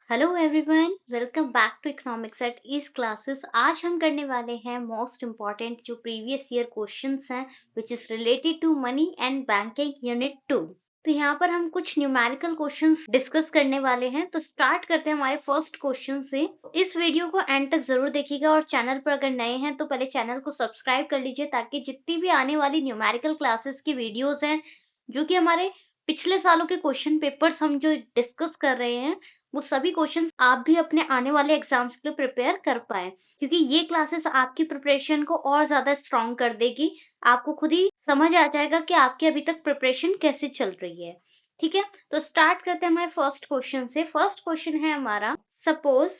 Hello everyone, welcome back to economics at ease classes. आज हम करने वाले हैं मोस्ट इम्पॉर्टेंट जो प्रीवियस ईयर क्वेश्चंस हैं which is related to money and banking unit 2। तो यहाँ पर हम कुछ न्यूमेरिकल क्वेश्चंस डिस्कस करने वाले हैं। तो स्टार्ट करते हैं हमारे फर्स्ट क्वेश्चन से। इस वीडियो को एंड तक जरूर देखिएगा और चैनल पर अगर नए हैं तो पहले चैनल को सब्सक्राइब कर लीजिए ताकि जितनी भी आने वाली न्यूमेरिकल क्लासेस की वीडियोज हैं जो कि हमारे पिछले सालों के क्वेश्चन पेपर्स हम जो डिस्कस कर रहे हैं वो सभी क्वेश्चंस आप भी अपने आने वाले एग्जाम्स के लिए प्रिपेयर कर पाए, क्योंकि ये क्लासेस आपकी प्रिपरेशन को और ज्यादा स्ट्रॉन्ग कर देगी। आपको खुद ही समझ आ जाएगा कि आपकी अभी तक प्रिपरेशन कैसे चल रही है। ठीक है, तो स्टार्ट करते हैं हमारे फर्स्ट क्वेश्चन से। फर्स्ट क्वेश्चन है हमारा, suppose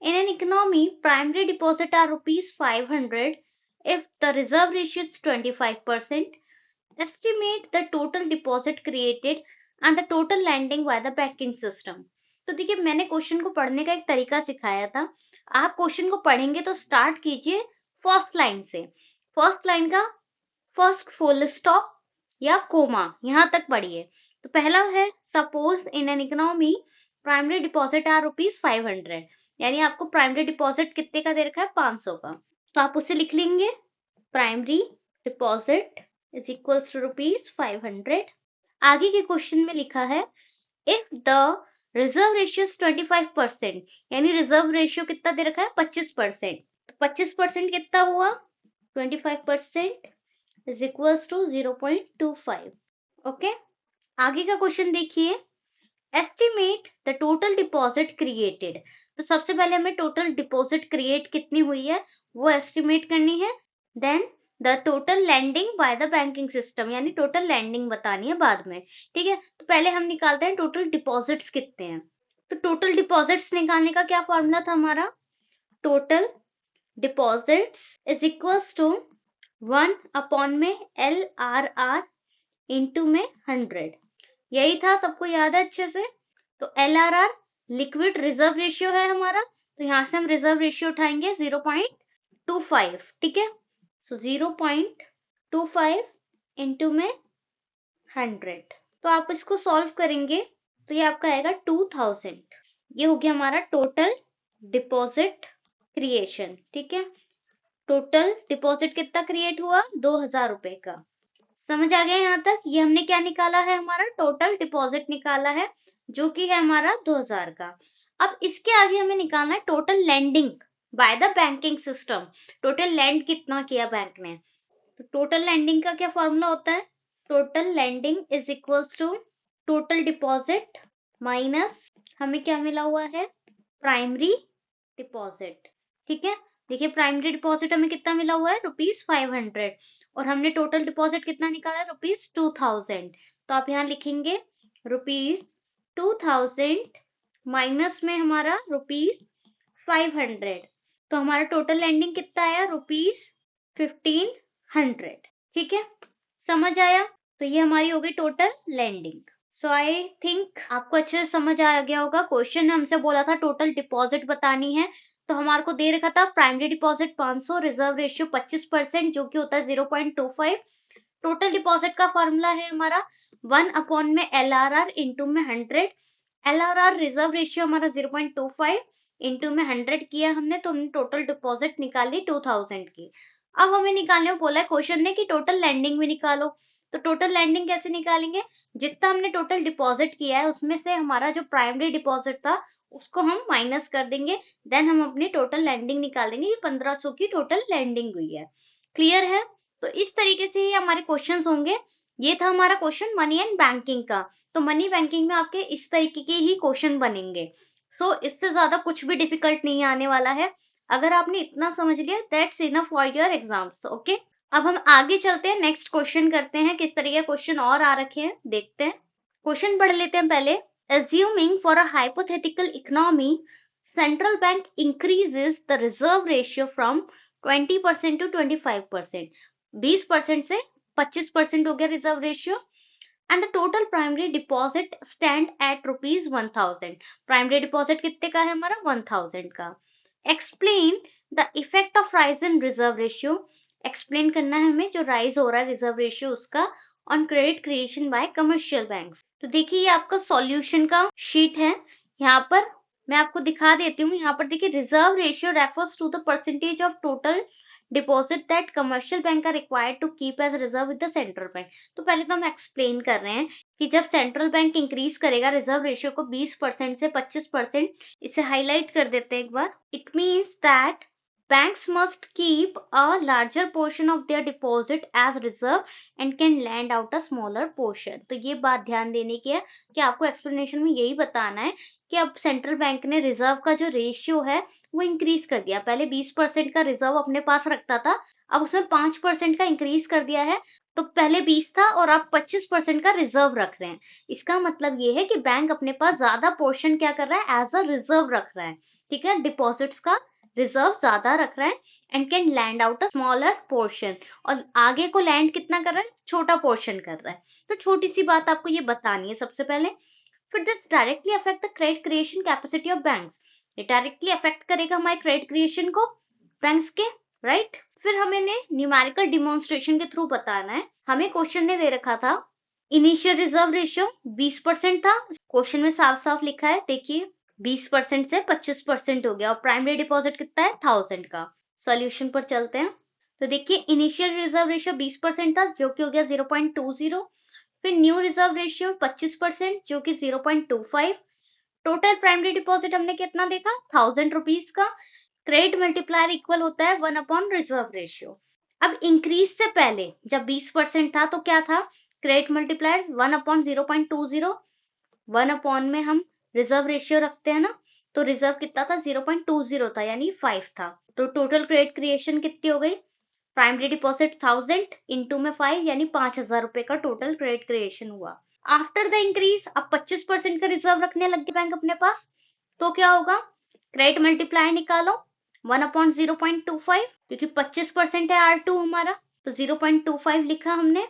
in an economy primary deposit are ₹500 if the reserve ratio is 25%. Estimate the total deposit created and the total lending by the banking system. तो देखिए, मैंने क्वेश्चन को पढ़ने का एक तरीका सिखाया था। आप क्वेश्चन को पढ़ेंगे तो स्टार्ट कीजिए फर्स्ट लाइन से। फर्स्ट लाइन का फर्स्ट फुल स्टॉप या कोमा यहां तक पढ़िए। तो पहला है, suppose in an economy primary deposit are ₹500, यानी आपको प्राइमरी डिपॉजिट कितने का दे रखा है, 500 का। तो आप उसे लिख लेंगे, primary deposit is equals to ₹500। आगे के क्वेश्चन में लिखा है, इफ द रिजर्व रेशियो 25%, यानी रिजर्व रेशियो कितना दे रखा है, 25%। तो 25% कितना हुआ, 25% इज इक्वल्स टू 0.25। ओके, आगे का क्वेश्चन देखिए, estimate the total deposit created. तो सबसे पहले हमें टोटल डिपॉजिट क्रिएट कितनी हुई है वो एस्टिमेट करनी है। Then the total lending by the banking system, यानी टोटल लैंडिंग बतानी है बाद में। ठीक है, तो पहले हम निकालते हैं टोटल डिपॉजिट्स कितने हैं। तो टोटल डिपॉजिट्स निकालने का क्या फॉर्मूला था हमारा, total deposits is equals to 1 में LRR इंटू में 100। यही था, सबको याद है अच्छे से। तो LRR लिक्विड रिजर्व रेशियो है हमारा, तो यहां से हम रिजर्व रेशियो उठाएंगे 0.25। ठीक है, सो 0.25 इंटू में 100। तो आप इसको सॉल्व करेंगे तो ये आपका आएगा 2000। ये हो गया हमारा टोटल डिपॉजिट क्रिएशन। ठीक है, टोटल डिपॉजिट कितना क्रिएट हुआ, 2000 रुपए का। समझ आ गया यहाँ तक। ये हमने क्या निकाला है, हमारा टोटल डिपॉजिट निकाला है जो कि है हमारा 2000 का। अब इसके आगे हमें निकालना है total lending by the banking system. Total lend कितना किया बैंक ने। तो टोटल लैंडिंग का क्या फॉर्मूला होता है, total lending is equals to total deposit minus हमें क्या मिला हुआ है, प्राइमरी डिपॉजिट। ठीक है, देखिए प्राइमरी डिपॉजिट हमें कितना मिला हुआ है, ₹500, और हमने टोटल डिपॉजिट कितना निकाला है, ₹2000। तो आप यहाँ लिखेंगे ₹2000 माइनस में हमारा ₹500। तो हमारा टोटल लैंडिंग कितना आया, ₹1500। ठीक है, समझ आया। तो ये हमारी हो गई total lending. So I think आपको अच्छे से समझ आ गया होगा। क्वेश्चन हमसे बोला था टोटल डिपॉजिट बतानी है, तो हमारे को दे रखा था प्राइमरी डिपॉजिट 500, रिजर्व रेशियो 25% जो कि होता है 0.25। टोटल डिपॉजिट का फॉर्मूला है हमारा 1 में LRR इंटू में 100। LRR रिजर्व रेशियो हमारा 0.25 इंटू में 100 किया हमने, तो हमने टोटल डिपॉजिट निकाली 2000 की। अब हमें निकालने को बोला है क्वेश्चन ने कि टोटल लैंडिंग भी निकालो। तो टोटल लैंडिंग कैसे निकालेंगे, जितना हमने टोटल डिपॉजिट किया है उसमें से हमारा जो प्राइमरी डिपॉजिट था उसको हम माइनस कर देंगे। देन हम अपनी टोटल लैंडिंग निकाल देंगे। ये 1500 की टोटल लैंडिंग हुई है। क्लियर है। तो इस तरीके से ही हमारे क्वेश्चंस होंगे। ये था हमारा क्वेश्चन मनी एंड बैंकिंग का। तो मनी बैंकिंग में आपके इस तरीके के ही क्वेश्चन बनेंगे। सो इससे ज्यादा कुछ भी डिफिकल्ट नहीं आने वाला है। अगर आपने इतना समझ लिया, that's enough for your exams. Okay, अब हम आगे चलते हैं, नेक्स्ट क्वेश्चन करते हैं। किस तरीके क्वेश्चन और आ रखे हैं देखते हैं। क्वेश्चन पढ़ लेते हैं पहले। Assuming for a hypothetical economy, central bank increases the reserve ratio from 20% to 25%. 20% से 25% हो गया reserve ratio. And the total primary deposit stand at ₹1000। Primary deposit कितने का है हमारा, 1000 का। Explain the effect of rise in reserve ratio. Explain करना है हमें जो राइज हो रहा है रिजर्व रेशियो उसका on credit creation bye commercial banks. तो देखिए ये आपका सॉल्यूशन का शीट है। यहाँ पर मैं आपको दिखा देती हूँ। यहाँ पर देखिए, reserve ratio refers to the percentage of total deposit that commercial bank are required to keep as reserve with the central bank. तो पहले तो हम एक्सप्लेन कर रहे हैं कि जब सेंट्रल बैंक इंक्रीज करेगा रिजर्व रेशियो को 20% से 25%, इसे हाईलाइट कर देते हैं एक बार। It means that banks must keep a larger portion of their deposit as reserve and can lend out a smaller portion। तो ये बात ध्यान देने की है कि आपको एक्सप्लेनेशन में यही बताना है कि अब सेंट्रल बैंक ने रिजर्व का जो रेशियो है वो इंक्रीज कर दिया। पहले 20% का रिजर्व अपने पास रखता था, अब उसमें 5% का इंक्रीज कर दिया है। तो पहले 20 था और अब 25% का रिजर्व रख रहे हैं। इसका मतलब ये है कि बैंक अपने पास ज्यादा पोर्शन क्या कर रहा है, एज अ रिजर्व रख रहा है। ठीक है, डिपॉजिट्स का रिजर्व ज्यादा रख रहा है and can land out a smaller portion, और आगे को लैंड कितना कर रहा है, छोटा पोर्शन कर रहा है। तो छोटी सी बात आपको ये बतानी है सबसे पहले। फिर this directly affect the credit creation capacity of banks. ये डायरेक्टली अफेक्ट करेगा हमारे क्रेडिट क्रिएशन को बैंक्स के, राइट। फिर हमें न्यूमेरिकल डिमॉन्स्ट्रेशन के थ्रू बताना है। हमें क्वेश्चन ने दे रखा था इनिशियल रिजर्व रेशियो 20% था, क्वेश्चन में साफ साफ लिखा है, देखिए 20% से 25% हो गया, और प्राइमरी डिपॉजिट कितना है, 1000 का। सॉल्यूशन पर चलते हैं। तो देखिए, इनिशियल रिजर्व रेशियो 20% था, जो कि हो गया 0.20। फिर न्यू रिजर्व रेशियो 25%, जो कि 0.25। टोटल प्राइमरी डिपॉजिट हमने कितना देखा, 1000 रुपीज का। क्रेडिट मल्टीप्लायर इक्वल होता है 1 अपॉन रिजर्व रेशियो। अब इंक्रीज से पहले जब 20% था तो क्या था, क्रेडिट मल्टीप्लायर 1/0.20। 1 अपॉन में हम रिजर्व रेशियो रखते हैं ना, तो रिजर्व कितना था, 0.20 था, यानी 5 था। तो टोटल क्रेडिट क्रिएशन कितनी हो गई, प्राइमरी डिपॉजिट 1000 इंटू में 5, यानी 5000 रुपए का टोटल क्रेडिट क्रिएशन हुआ। आफ्टर द इंक्रीज अब 25% का रिजर्व रखने लग गए बैंक अपने पास, तो क्या होगा, क्रेडिट मल्टीप्लायर निकालो 1/0.25, क्योंकि 25% है R2 हमारा, तो 0.25 लिखा हमने,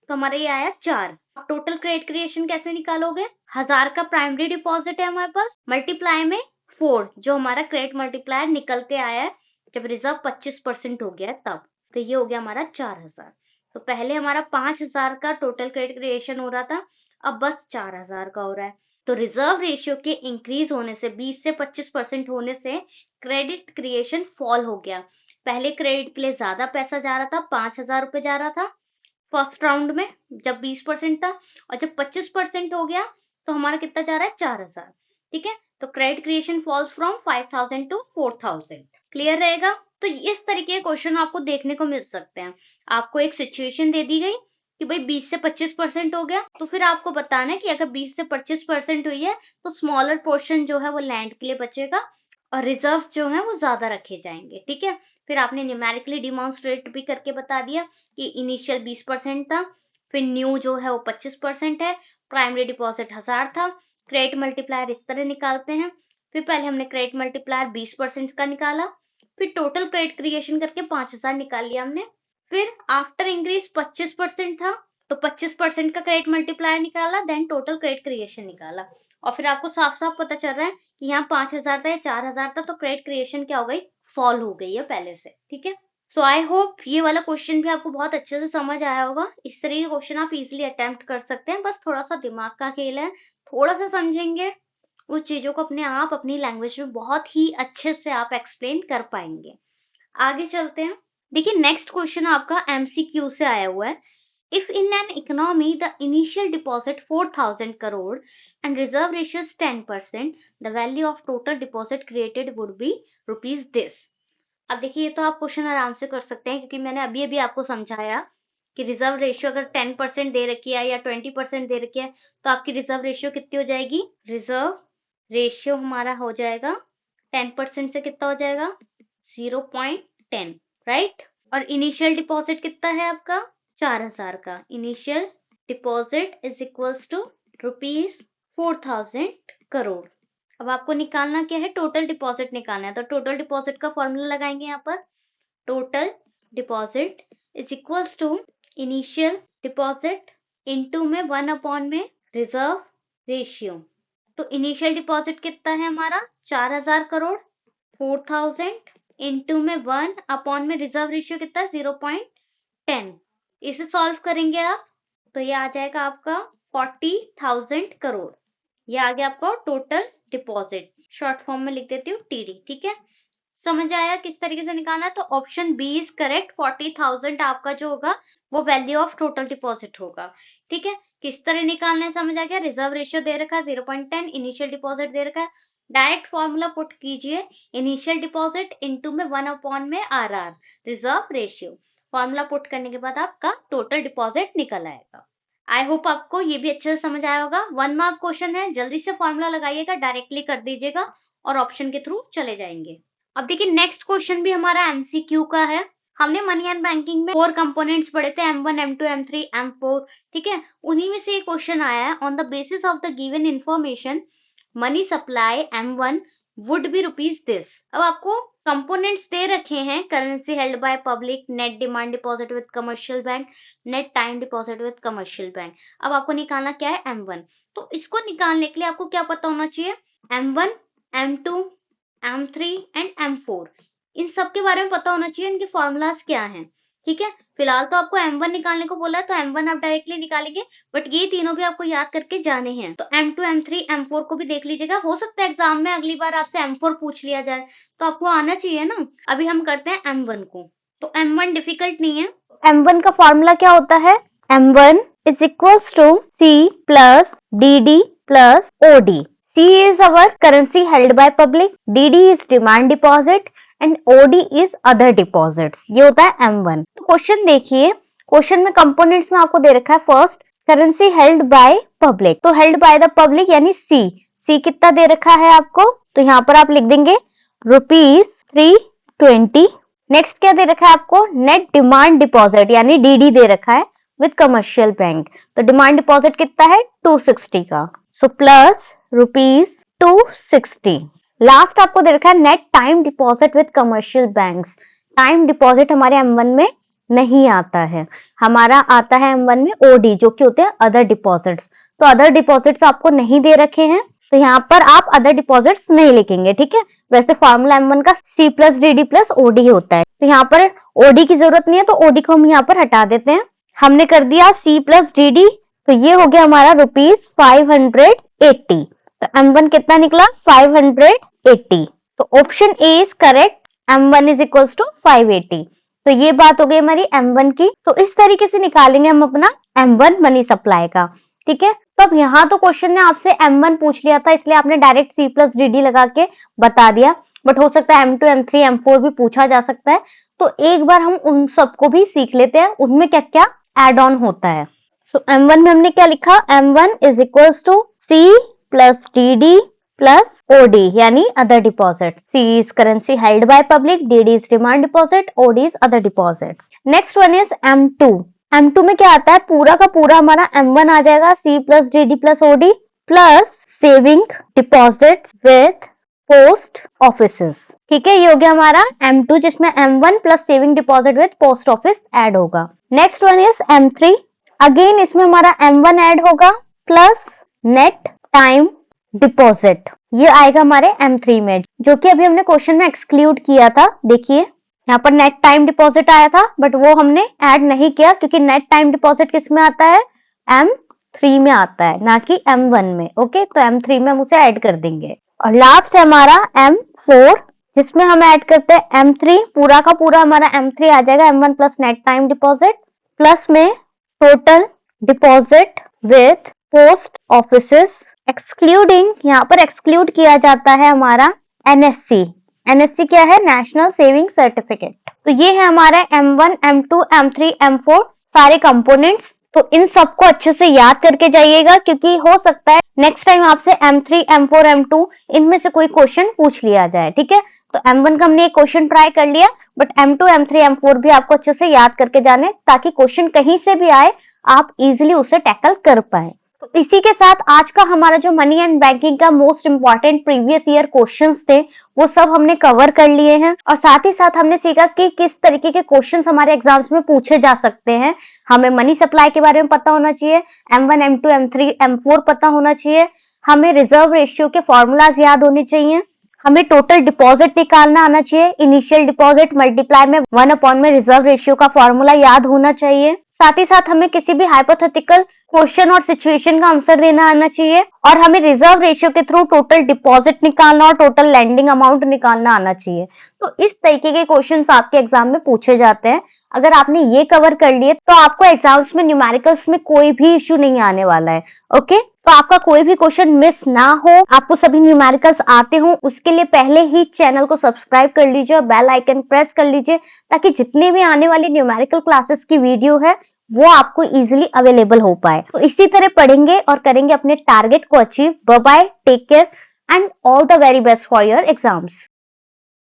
तो हमारा ये आया 4। अब टोटल क्रेडिट क्रिएशन कैसे निकालोगे, 1000 का प्राइमरी डिपॉजिट है हमारे पास, मल्टीप्लाई में 4, जो हमारा क्रेडिट मल्टीप्लायर निकल के आया है जब रिजर्व 25% हो गया तब। तो ये हो गया हमारा 4000। तो पहले हमारा 5000 का टोटल क्रेडिट क्रिएशन हो रहा था, अब बस 4000 का हो रहा है। तो रिजर्व रेशियो के इंक्रीज होने से, 20 से 25% होने से क्रेडिट क्रिएशन फॉल हो गया। पहले क्रेडिट के लिए ज्यादा पैसा जा रहा था, 5000 रुपए जा रहा था फर्स्ट राउंड में जब 20% था, और जब 25% हो गया तो हमारा कितना जा रहा है, 4000। ठीक है, तो credit creation falls from 5000 to 4000। Clear रहेगा। तो इस तरीके के क्वेश्चन आपको देखने को मिल सकते हैं। आपको एक सिचुएशन दे दी गई कि भाई 20 से 25% हो गया, तो फिर आपको बताना है कि अगर 20 से 25% हुई है तो स्मॉलर पोर्शन जो है वो लैंड के लिए बचेगा और रिजर्व जो है वो ज्यादा रखे जाएंगे। ठीक है, फिर आपने न्यूमेरिकली डिमॉन्स्ट्रेट भी करके बता दिया कि इनिशियल 20% था, फिर न्यू जो है वो 25% है, प्राइमरी डिपॉजिट 1000 था। क्रेडिट मल्टीप्लायर इस तरह निकालते हैं। फिर पहले हमने क्रेडिट मल्टीप्लायर 20% का निकाला, फिर टोटल क्रेडिट क्रिएशन करके 5000 निकाल लिया हमने। फिर आफ्टर इंक्रीज 25% था, तो 25% का क्रेडिट मल्टीप्लायर निकाला, देन टोटल क्रेडिट क्रिएशन निकाला, और फिर आपको साफ साफ पता चल रहा है कि यहाँ 5000 था, 4000 था, तो क्रेडिट क्रिएशन क्या हो गई, फॉल हो गई है पहले से। ठीक है, सो आई होप ये वाला क्वेश्चन भी आपको बहुत अच्छे से समझ आया होगा। इस तरह के क्वेश्चन आप इजीली अटेम्प्ट कर सकते हैं, बस थोड़ा सा दिमाग का खेल है, थोड़ा सा समझेंगे उस चीजों को अपने आप अपनी लैंग्वेज में बहुत ही अच्छे से आप एक्सप्लेन कर पाएंगे। आगे चलते हैं। देखिए, नेक्स्ट क्वेश्चन आपका एमसीक्यू से आया हुआ है। If in an economy the initial deposit 4000 crore and reserve ratio is 10%, the value of total deposit created would be rupees this। अब देखिए, ये तो आप क्वेश्चन आराम से कर सकते हैं, क्योंकि मैंने अभी अभी आपको समझाया कि रिजर्व रेशियो अगर 10% दे रखी है या 20% दे रखी है तो आपकी रिजर्व रेशियो कितनी हो जाएगी, रिजर्व रेशियो हमारा हो जाएगा 10% से कितना हो जाएगा, 0.10, राइट। और इनिशियल डिपॉजिट कितना है आपका, 4000 का। Initial deposit is equals to ₹4000 crore. अब आपको निकालना क्या है, टोटल डिपॉजिट निकालना है। तो टोटल डिपॉजिट का फॉर्मूला लगाएंगे यहाँ पर, total deposit is equals to initial deposit into में 1 अपॉन में रिजर्व रेशियो। तो इनिशियल डिपॉजिट कितना है हमारा, 4000 करोड़, 4000 इनटू में 1 अपॉन में रिजर्व रेशियो कितना है, 0.10। इसे सॉल्व करेंगे आप तो ये आ जाएगा आपका 40,000 करोड़। ये आ गया आपको टोटल डिपॉजिट, शॉर्ट फॉर्म में लिख देती हूँ टीडी। ठीक है, समझ आया किस तरीके से निकालना है? तो ऑप्शन बी इज करेक्ट। 40,000 आपका जो होगा वो वैल्यू ऑफ टोटल डिपॉजिट होगा। ठीक है, किस तरह निकालना है समझ आ गया? रिजर्व रेशियो दे रखा है 0.10, इनिशियल डिपॉजिट दे रखा है, डायरेक्ट फॉर्मूला पुट कीजिए, इनिशियल डिपॉजिट इनटू में 1 में RR reserve ratio. Formula put करने के बाद आपका टोटल डिपॉजिट निकल आएगा। आई होप आपको ये भी अच्छे से समझ आया होगा। 1 मार्क क्वेश्चन है, जल्दी से फॉर्मूला लगाइएगा, डायरेक्टली कर दीजिएगा और ऑप्शन के थ्रू चले जाएंगे। अब देखिए नेक्स्ट क्वेश्चन भी हमारा एमसीक्यू का है। हमने मनी एंड बैंकिंग में 4 कंपोनेंट्स पढ़े थे, M1, M2, M3, M4। ठीक है, उन्हीं में से ये क्वेश्चन आया है, on the basis of the given information money supply M1 would be rupees this. अब आपको कंपोनेंट्स दे रखे हैं, currency held by public, net demand deposit with commercial bank, net time deposit with commercial bank. अब आपको निकालना क्या है? M1। तो इसको निकालने के लिए आपको क्या पता होना चाहिए? M1, M2, M3 and M4, इन सब के बारे में पता होना चाहिए, इनके फॉर्मूलाज क्या हैं। ठीक है, फिलहाल तो आपको M1 निकालने को बोला है तो M1 आप डायरेक्टली निकालेंगे, बट ये तीनों भी आपको याद करके जाने हैं। तो M2, M3, M4 को भी देख लीजिएगा, हो सकता है एग्जाम में अगली बार आपसे M4 पूछ लिया जाए, तो आपको आना चाहिए ना। अभी हम करते हैं M1 को। तो M1 डिफिकल्ट नहीं है। M1 का फॉर्मूला क्या होता है? M1 is equals to C plus DD plus OD. C is our currency held by public, DD is demand deposit and OD is other deposits. ये होता है M1। तो क्वेश्चन देखिए, क्वेश्चन में कंपोनेंट्स में आपको दे रखा है first currency held by public, तो हेल्ड बाय द पब्लिक यानी C कितना दे रखा है आपको? तो यहाँ पर आप लिख देंगे ₹320। नेक्स्ट क्या दे रखा है आपको? नेट डिमांड डिपॉजिट यानी DD दे रखा है विद कमर्शियल बैंक, तो डिमांड डिपॉजिट कितना है? 260 का, सो प्लस ₹260। लास्ट आपको दे रखा है net time deposit with commercial banks. Time deposit हमारे M1 में नहीं आता है, हमारा आता है M1 में OD जो कि होते हैं अदर डिपॉजिट्स। तो अदर डिपॉजिट्स आपको नहीं दे रखे हैं, तो यहाँ पर आप अदर डिपॉजिट्स नहीं लिखेंगे। ठीक है, वैसे फॉर्मूला M1 का C plus DD plus OD होता है, तो यहाँ पर OD की जरूरत नहीं है, तो OD को हम यहाँ पर हटा देते हैं। हमने कर दिया C plus DD, तो ये हो गया हमारा ₹580। तो M1 कितना निकला? 580। तो option A is correct, M1 is equals to 580। तो ये बात हो गई हमारी M1 की। तो इस तरीके से निकालेंगे हम अपना M1 मनी सप्लाई का। ठीक है, तो अब यहाँ तो क्वेश्चन ने आपसे M1 पूछ लिया था, इसलिए आपने डायरेक्ट C plus DD लगा के बता दिया, बट हो सकता है M2, M3, M4 भी पूछा जा सकता है। तो एक बार हम उन सबको भी सीख लेते हैं, उनमें क्या क्या एड ऑन होता है। सो M1 में हमने क्या लिखा? M1 is equals to C plus DD plus OD यानी other deposit. C is currency held by public, DD is demand deposit, OD is other deposits. Next one is M2. M2 में क्या आता है? पूरा का पूरा हमारा M1 आ जाएगा, C plus DD plus OD plus saving deposits with post offices। ठीक है, ये हो गया हमारा M2 जिसमें M1 plus saving deposit with post office add होगा। Next one is M3। अगेन इसमें हमारा M1 ऐड होगा प्लस नेट टाइम डिपॉजिट, ये आएगा हमारे M3 में, जो कि अभी हमने क्वेश्चन में एक्सक्लूड किया था। देखिए यहाँ पर नेट टाइम डिपॉजिट आया था, बट वो हमने ऐड नहीं किया क्योंकि नेट टाइम डिपॉजिट किस में आता है? M3 में आता है, ना कि M1 में। ओके, तो M3 में हम उसे ऐड कर देंगे। और लास्ट है हमारा M4 जिसमें हम ऐड करते हैं M3, पूरा का पूरा हमारा M3 आ जाएगा, M1 plus net time deposit plus में total deposit with post offices excluding, यहाँ पर एक्सक्लूड किया जाता है हमारा NSC। NSC क्या है? National saving certificate. तो ये है हमारा M1, M2, M3, M4 सारे कंपोनेंट्स। तो इन सबको अच्छे से याद करके जाइएगा क्योंकि हो सकता है नेक्स्ट टाइम आपसे M3, M4, M2 इनमें से कोई क्वेश्चन पूछ लिया जाए। ठीक है, तो M1 का हमने एक क्वेश्चन ट्राई कर लिया, बट M2, M3, M4 भी आपको अच्छे से याद करके जाने, ताकि क्वेश्चन कहीं से भी आए आप इजीली उसे टैकल कर पाए। तो इसी के साथ आज का हमारा जो मनी एंड बैंकिंग का most important previous year questions थे वो सब हमने कवर कर लिए हैं, और साथ ही साथ हमने सीखा कि किस तरीके के क्वेश्चंस हमारे एग्जाम्स में पूछे जा सकते हैं। हमें मनी सप्लाई के बारे में पता होना चाहिए, M1, M2, M3, M4 पता होना चाहिए, हमें रिजर्व रेशियो के फॉर्मूलाज याद होने चाहिए, हमें टोटल डिपॉजिट निकालना आना चाहिए, इनिशियल डिपॉजिट मल्टीप्लाई में 1 अपॉन में रिजर्व रेशियो का फॉर्मूला याद होना चाहिए, साथ ही साथ हमें किसी भी हाइपोथेटिकल क्वेश्चन और सिचुएशन का आंसर देना आना चाहिए और हमें रिजर्व रेशियो के थ्रू टोटल डिपॉजिट निकालना और टोटल लैंडिंग अमाउंट निकालना आना चाहिए। तो इस तरीके के क्वेश्चंस आपके एग्जाम में पूछे जाते हैं। अगर आपने ये कवर कर लिए तो आपको एग्जाम्स में न्यूमेरिकल्स में कोई भी इश्यू नहीं आने वाला है। ओके, तो आपका कोई भी क्वेश्चन मिस ना हो, आपको सभी न्यूमेरिकल्स आते हो, उसके लिए पहले ही चैनल को सब्सक्राइब कर लीजिए और बेल आइकन प्रेस कर लीजिए ताकि जितने भी आने वाली न्यूमेरिकल क्लासेस की वीडियो है वो आपको इजीली अवेलेबल हो पाए। तो इसी तरह पढ़ेंगे और करेंगे अपने टारगेट को achieve. Bye bye, take care and all the very best for your exams.